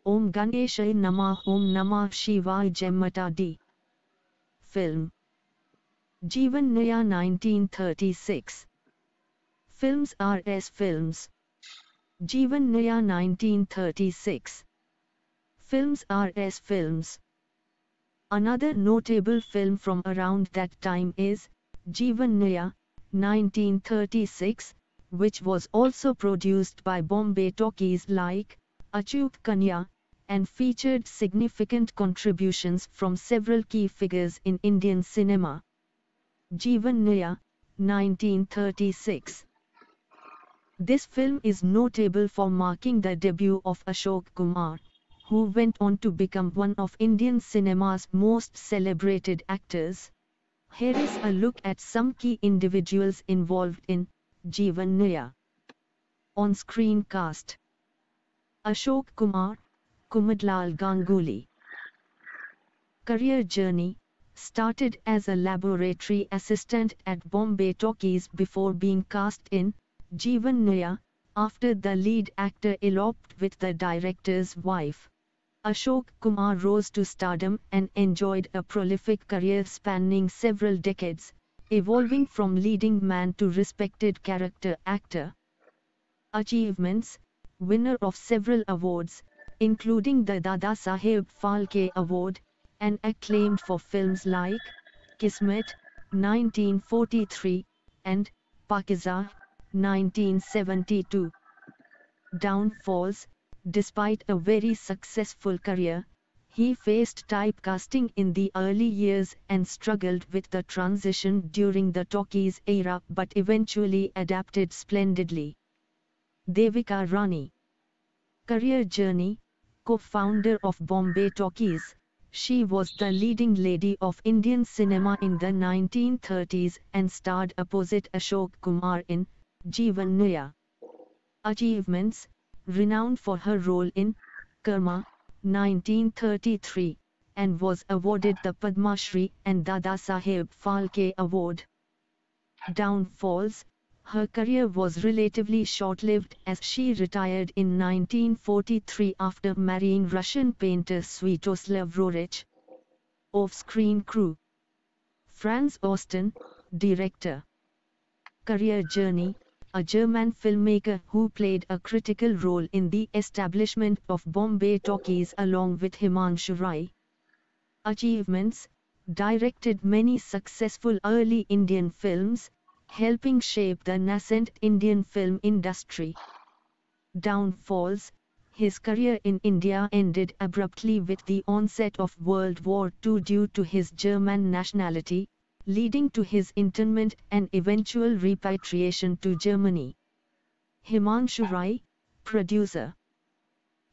Om Ganeshaya Namah Om Namah Shivaya Jemmata D. Film Jeevan Naya 1936 Films R.S. Films Jeevan Naya 1936 Films R.S. Films. Another notable film from around that time is Jeevan Naya 1936, which was also produced by Bombay Talkies like Achut Kanya, and featured significant contributions from several key figures in Indian cinema. Jeevan Naya 1936. This film is notable for marking the debut of Ashok Kumar, who went on to become one of Indian cinema's most celebrated actors. Here is a look at some key individuals involved in Jeevan Naya. On-screen cast: Ashok Kumar, Kumadlal Ganguly. Career journey: started as a laboratory assistant at Bombay Talkies before being cast in Jeevan Naya, after the lead actor eloped with the director's wife. Ashok Kumar rose to stardom and enjoyed a prolific career spanning several decades, evolving from leading man to respected character actor. Achievements: winner of several awards, including the Dada Saheb Phalke Award, and acclaimed for films like Kismet, 1943, and Pakiza, 1972. Downfalls: despite a very successful career, he faced typecasting in the early years and struggled with the transition during the talkies era but eventually adapted splendidly. Devika Rani. Career journey: co-founder of Bombay Talkies, she was the leading lady of Indian cinema in the 1930s and starred opposite Ashok Kumar in Jeevan Naya. Achievements: renowned for her role in Karma, 1933, and was awarded the Padma Shri and Dada Saheb Phalke Award. Downfalls: her career was relatively short-lived as she retired in 1943 after marrying Russian painter Sviatoslav Rorich. Off-screen crew: Franz Osten, director. Career journey: a German filmmaker who played a critical role in the establishment of Bombay Talkies along with Himanshu Rai. Achievements: directed many successful early Indian films, helping shape the nascent Indian film industry. Downfalls: his career in India ended abruptly with the onset of World War II due to his German nationality, leading to his internment and eventual repatriation to Germany. Himanshu Rai, producer.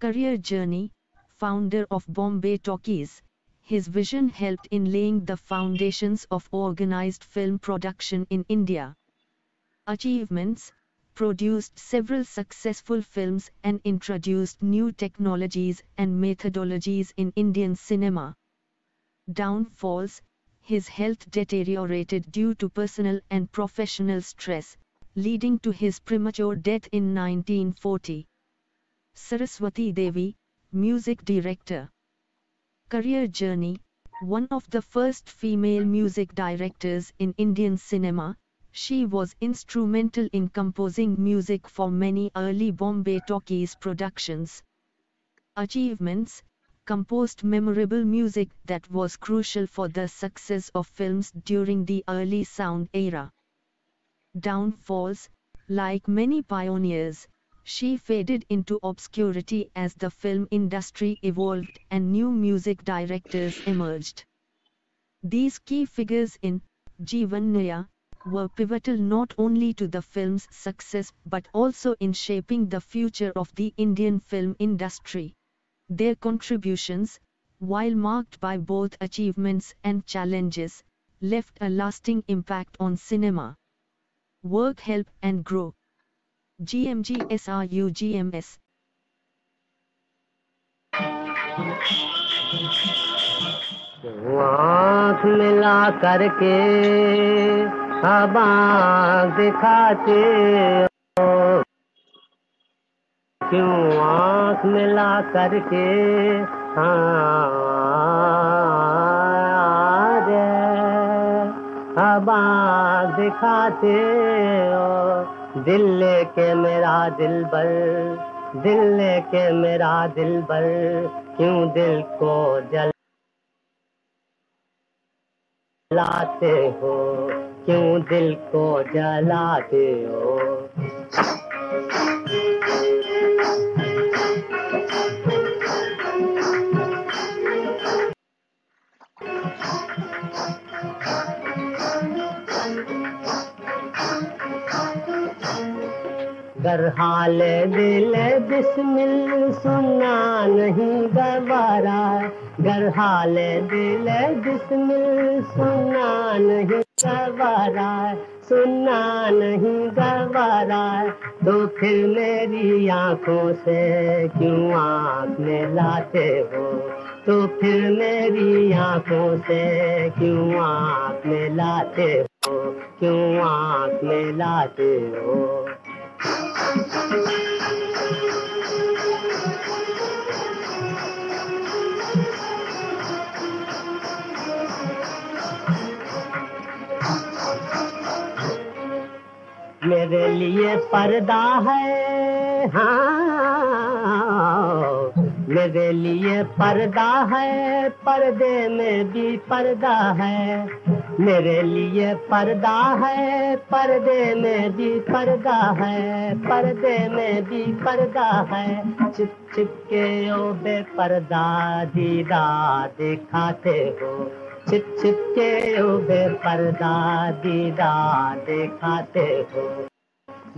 Career journey: founder of Bombay Talkies, his vision helped in laying the foundations of organized film production in India. Achievements: produced several successful films and introduced new technologies and methodologies in Indian cinema. Downfalls: his health deteriorated due to personal and professional stress, leading to his premature death in 1940. Saraswati Devi, music director. Career journey: one of the first female music directors in Indian cinema, she was instrumental in composing music for many early Bombay Talkies productions. Achievements: composed memorable music that was crucial for the success of films during the early sound era. Downfalls: like many pioneers, she faded into obscurity as the film industry evolved and new music directors emerged. These key figures in Jeevan Naya were pivotal not only to the film's success but also in shaping the future of the Indian film industry. Their contributions, while marked by both achievements and challenges, left a lasting impact on cinema. Work, help and grow. GMGSRUGMS. आँख मिला करके हवा दिखाते क्यों आँख मिला करके अब आँख दिखाते हो, दिल लेके मेरा दिलबर, दिल लेके मेरा दिलबर, क्यों दिल को जलाते हो, क्यों दिल को जलाते हो। गर हाल दिल बिस्मिल सुनना नहीं गवारा, गर हाल दिल बिस्मिल सुनना नहीं गवारा, सुनना नहीं गवारा, तो फिर मेरी आंखों से क्यों आँख मिलाते हो, तो फिर मेरी आंखों से क्यों आँख मिलाते हो, क्यों आँख मिलाते हो। मेरे लिए पर्दा है, हाँ मेरे लिए पर्दा है, पर्दे में भी पर्दा है, मेरे लिए पर्दा है, पर्दे में भी पर्दा है, पर्दे में भी पर्दा है, छिप छिप के ओ बेपर्दा दीदार दिखाते हो, छिप छिप के ओ बेपर्दा दीदार दिखाते हो,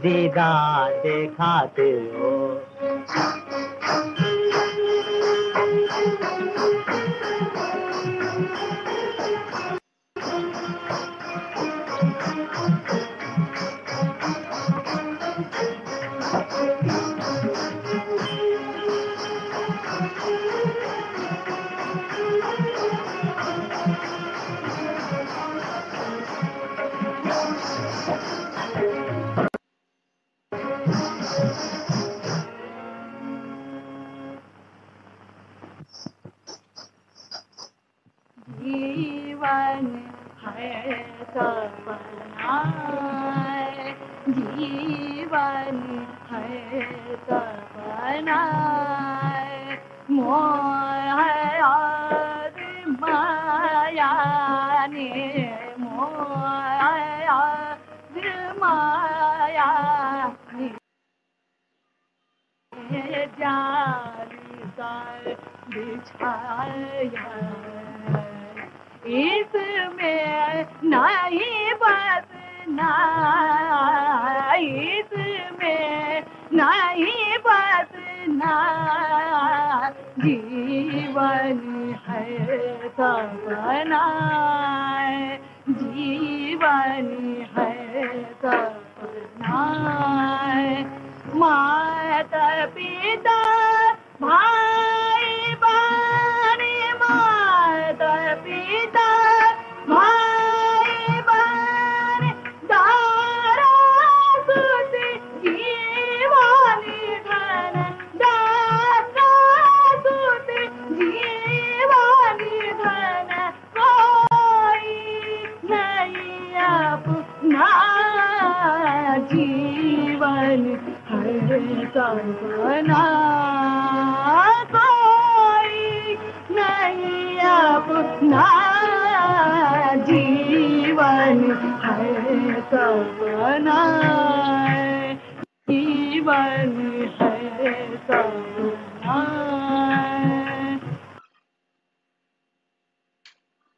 दीदार दिखाते हो। जीवन है सपना, जीवन है सपना, मोह है और माया ने, मोह है और माया ने जाल कर बिछाया, इसमें नहीं बसना, इसमें नहीं बसना, जीवन है सपना, जीवन है सपना, माता पिता भाई बहन, माता पिता भाई बहन, दारा सुत जीवानी धन, दारा सुत जीवानी धन, कोई नहीं अपना, जीवन है सपना, कोई नहीं अपना, जीवन है सपना, जीवन है सपना।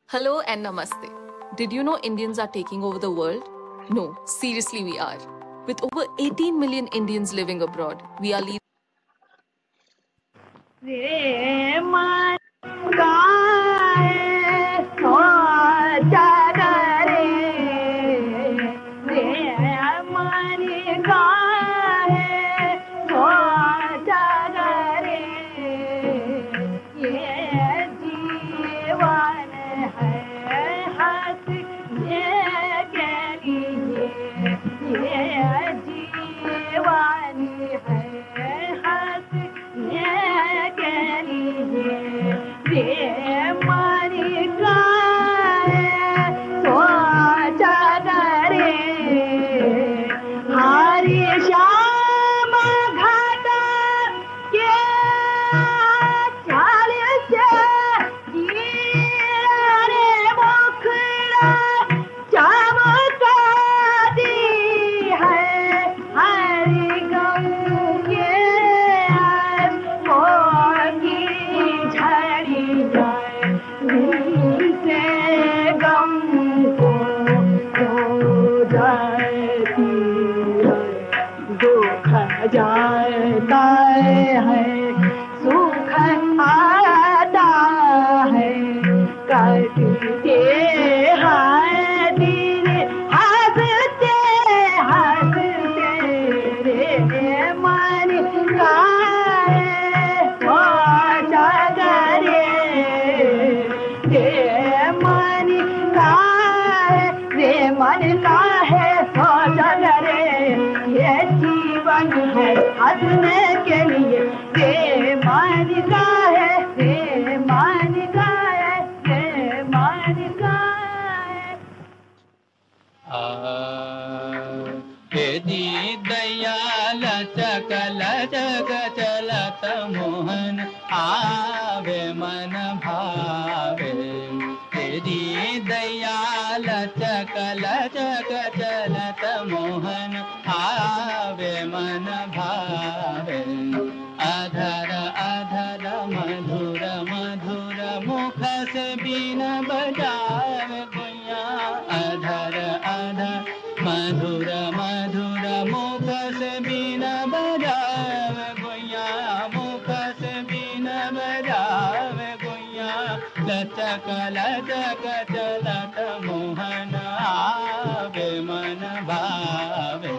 Hello and namaste. Did you know Indians are taking over the world? No, seriously we are. With over 18 million Indians living abroad, we are leading. Jiwani है दिल से गम हो जाती है, दुख जाता है, सुख आता है, कटते हैं दिन हंसते हंसते रे मन का मन का है सोचा करे, ये जीवन है हंसने के लिए, रे मन का है, रे मन का है, रे मन का है। यदि दयाल सकल जग चलत मोहन आवे मन भावे, यदि दयाल सकल जग चलत मोहन आवे मन भावे, अधर अधर मधुर मधुर मुख से बीन बजावे गुइया, अधर अधर मधुर मधुर मुख से बीन बजावे गुइया, मुख से बीन बजावे गुइया, लचक लचक चलत मोहन आवे मन भावे।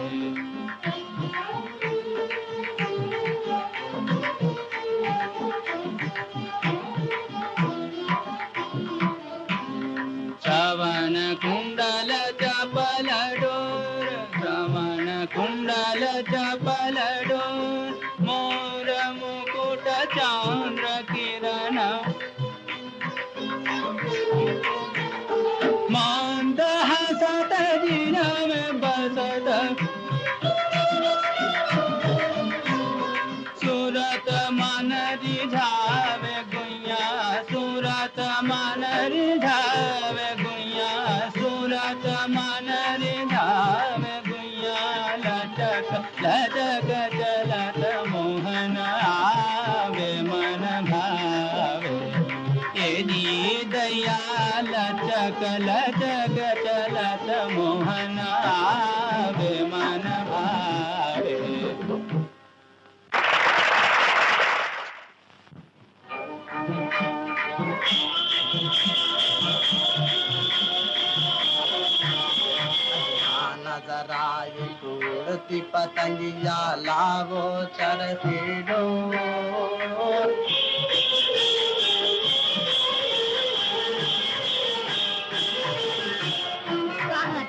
श्रवण कुंडल चपल डोर, श्रवण कुंडल चपल डोर, मोर मुकुट चंद्र किरण, मंद हसत जिन में बसत, सूरत मन रिझावे गुइया, सूरत मन रिझावे गुइया, सूरत मन रिझावे गुइया, लचक लचक चलत मोहन आवे मन भावे, यदि दयाल लचक लचक चलत मोहन आवे मन भावे। जरा ये उड़ती पतंगिया लावो चरखी डोर,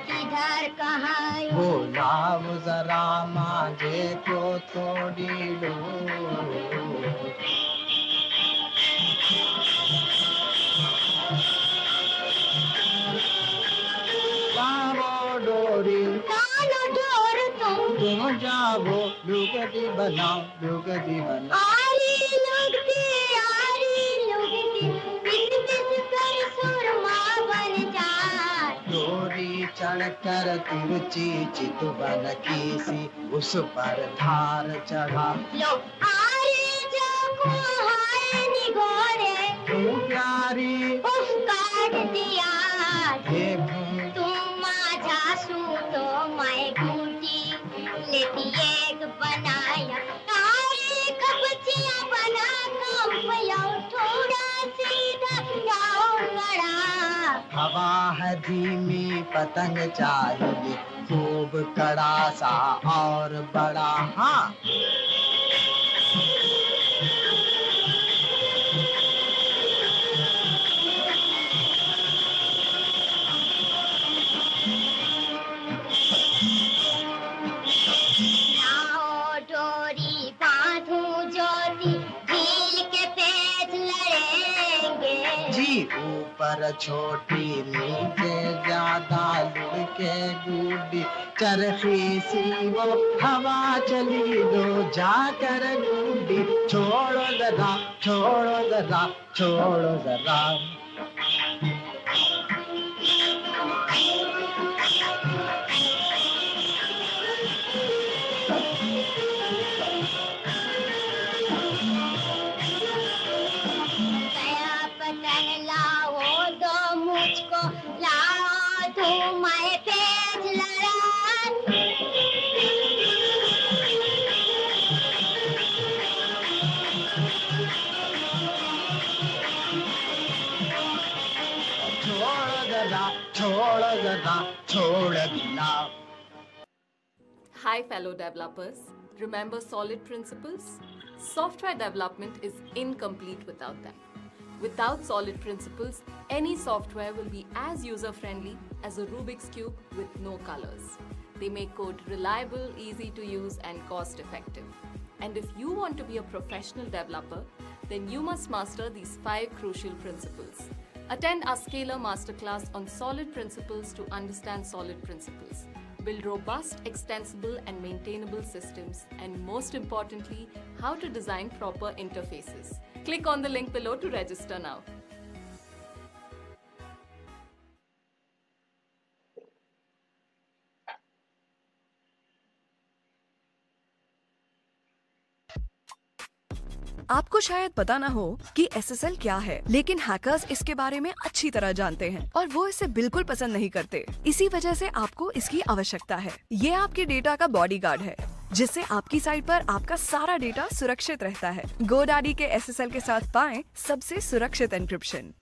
किधर कहाँ बोलाओ जरा मांझे को थोड़ी डोर, लावो डोरी तुम जाओ, लुगदी बनाओ, लुगदी बनाओ, आरी लुगदी पिस पिस कर सुरमा बन जाए, डोरी चढ़कर तिरछी चितवन की सी, उस पर धार चढ़ा, लो आरी जाको हाय निगोरे, तू प्यारी उफ काट दिया, हे तुम माझा सूतो मैं घूटी लेती एक बनाया, आरी कपचिया बना कंपया, थोड़ा सीधा जाओ गड़ा, हवा है धीमी पतंग चाहिए, खूब कड़ा सा और बड़ा, हाँ डोरी बांधूं ज्योति, झील के पेच लड़ेंगे, जी ऊपर छोटी नीचे ज्यादा लुढ़के गुड्डी, चरखी सी वो हवा चली दो जाकर गुड्डी, छोड़ो जरा छोड़ो जरा छोड़ो जरा, गया पतंग लाओ जरा छोड़ दिला। Hi, fellow developers. Remember solid principles? Software development is incomplete without them. Without solid principles, any software will be as user-friendly as a Rubik's Cube with no colors. They make code reliable, easy to use, and cost-effective. And if you want to be a professional developer, then you must master these 5 crucial principles. Attend our Scalar Masterclass on solid principles to understand solid principles. Build robust, extensible, and maintainable systems, and most importantly, how to design proper interfaces. Click on the link below to register now. आपको शायद पता ना हो कि SSL क्या है, लेकिन hackers इसके बारे में अच्छी तरह जानते हैं और वो इसे बिल्कुल पसंद नहीं करते। इसी वजह से आपको इसकी आवश्यकता है। ये आपके डेटा का बॉडीगार्ड है, जिससे आपकी साइट पर आपका सारा डेटा सुरक्षित रहता है। GoDaddy के SSL के साथ पाएं सबसे सुरक्षित एन्क्रिप्शन।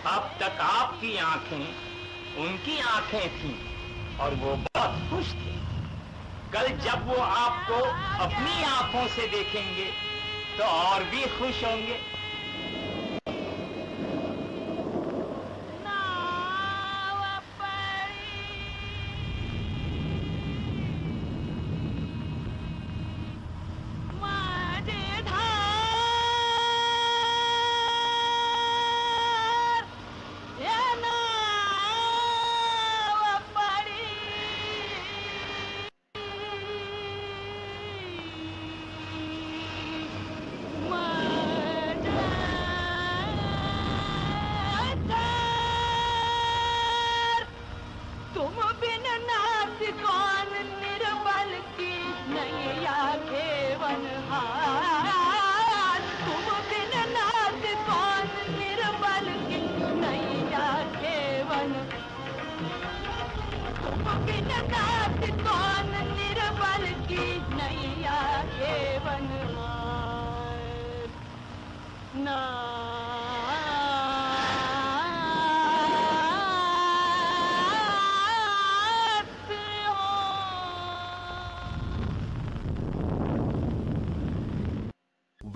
अब तक आपकी आंखें उनकी आंखें थीं और वो बहुत खुश थे। कल जब वो आपको अपनी आंखों से देखेंगे तो और भी खुश होंगे। कौन निर्बल की नैया के बनवाए ना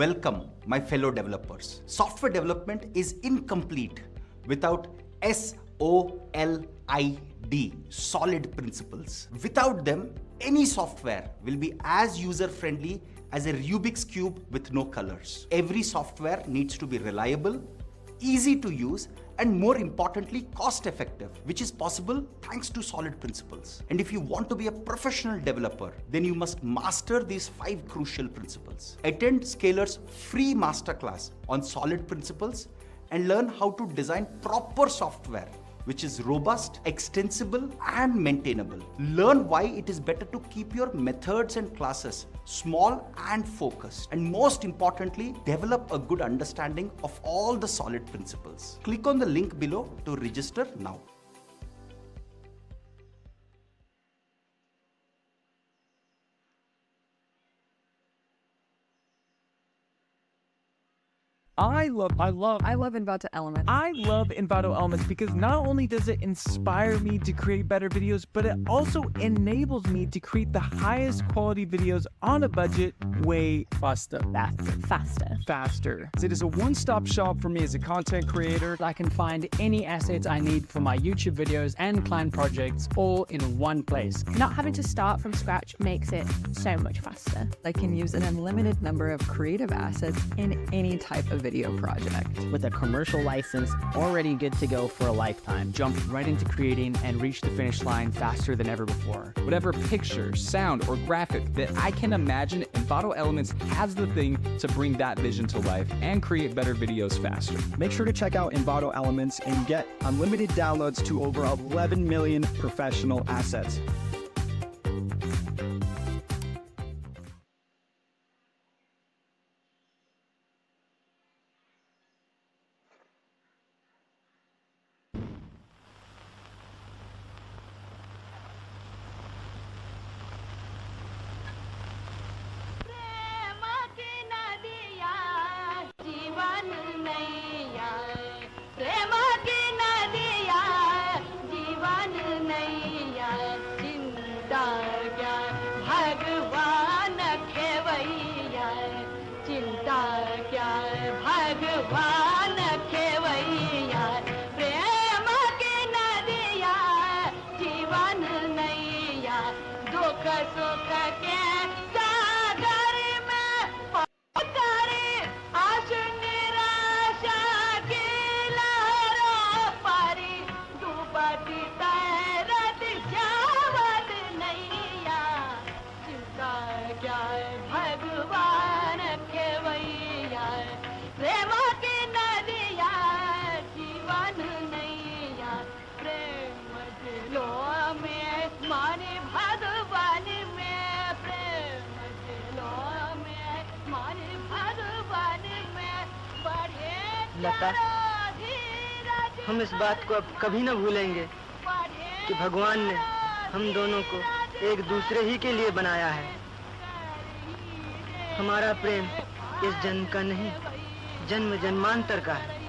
Welcome, my fellow developers. Software development is incomplete without SOLID, solid principles. Without them, any software will be as user-friendly as a Rubik's Cube with no colors. Every software needs to be reliable, easy to use, and more importantly, cost-effective, which is possible thanks to solid principles. And if you want to be a professional developer, then you must master these 5 crucial principles. Attend Scalar's free masterclass on solid principles and learn how to design proper software which is robust, extensible, and maintainable. Learn why it is better to keep your methods and classes small and focused. And most importantly, develop a good understanding of all the solid principles. Click on the link below to register now. I love Envato Elements. I love Envato Elements because not only does it inspire me to create better videos, but it also enables me to create the highest quality videos on a budget way faster. It is a one-stop shop for me as a content creator. I can find any assets I need for my YouTube videos and client projects all in one place. Not having to start from scratch makes it so much faster. I can use an unlimited number of creative assets in any type of video project. With a commercial license already good to go for a lifetime. Jump right into creating and reach the finish line faster than ever before. Whatever picture, sound, or graphic that I can imagine, Envato Elements has the thing to bring that vision to life and create better videos faster. Make sure to check out Envato Elements and get unlimited downloads to over 11 million professional assets. भगवान खेवैया प्रेम की नदिया जीवन नैया दुख सुख के सागर में उतरे आशु निराशा की लहरों परी डूबती तैरत जावत नैया चिंता क्या भगवान खेवैया प्रेम की नदिया जीवन नैया प्रेम दिलो में माने भगवान में प्रेम दिलो में माने भगवान में बढ़े लता, हम इस बात को अब कभी न भूलेंगे कि भगवान ने हम दोनों को एक दूसरे ही के लिए बनाया है। हमारा प्रेम इस जन्म का नहीं, जन्म जन्मांतर का है।